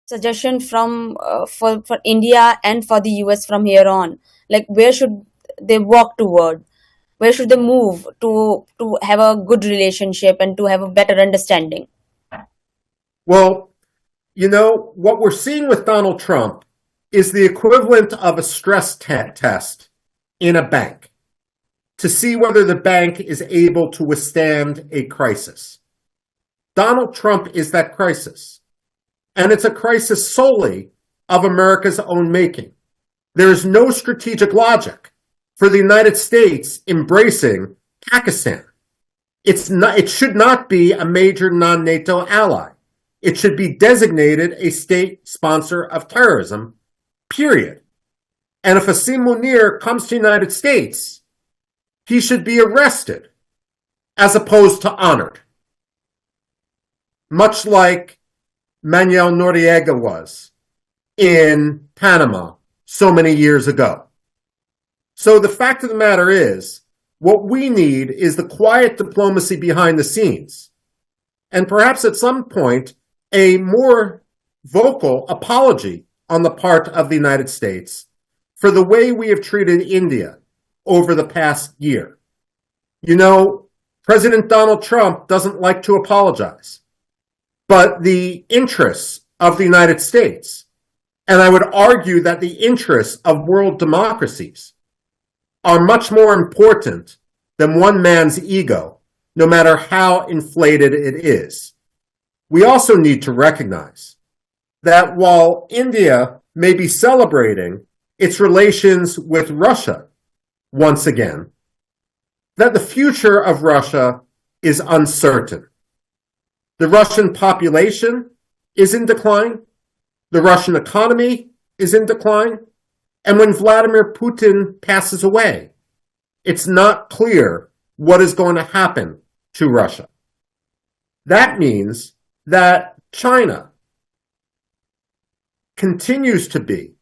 suggestion from for India and for the US from here on? Like, where should they walk toward? Where should they move to have a good relationship and to have a better understanding? Well, what we're seeing with Donald Trump is the equivalent of a stress test in a bank to see whether the bank is able to withstand a crisis. Donald Trump is that crisis. And it's a crisis solely of America's own making. There is no strategic logic for the United States embracing Pakistan. It should not be a major non-NATO ally. It should be designated a state sponsor of terrorism, period. And if Asim Munir comes to the United States, he should be arrested as opposed to honored. Much like Manuel Noriega was in Panama so many years ago. So the fact of the matter is, what we need is the quiet diplomacy behind the scenes. And perhaps at some point, a more vocal apology on the part of the United States for the way we have treated India over the past year. President Donald Trump doesn't like to apologize, but the interests of the United States, and I would argue that the interests of world democracies, are much more important than one man's ego, no matter how inflated it is. We also need to recognize that while India may be celebrating its relations with Russia once again, that the future of Russia is uncertain. The Russian population is in decline. The Russian economy is in decline. And when Vladimir Putin passes away, it's not clear what is going to happen to Russia. That means that China continues to be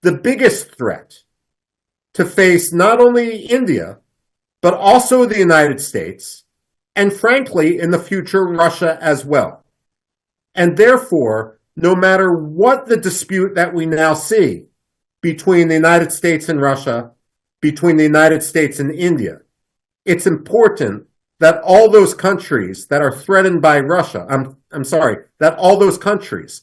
the biggest threat to face not only India, but also the United States, and frankly, in the future, Russia as well. And therefore, no matter what the dispute that we now see between the United States and Russia, between the United States and India, it's important that all those countries that are threatened by Russia, that all those countries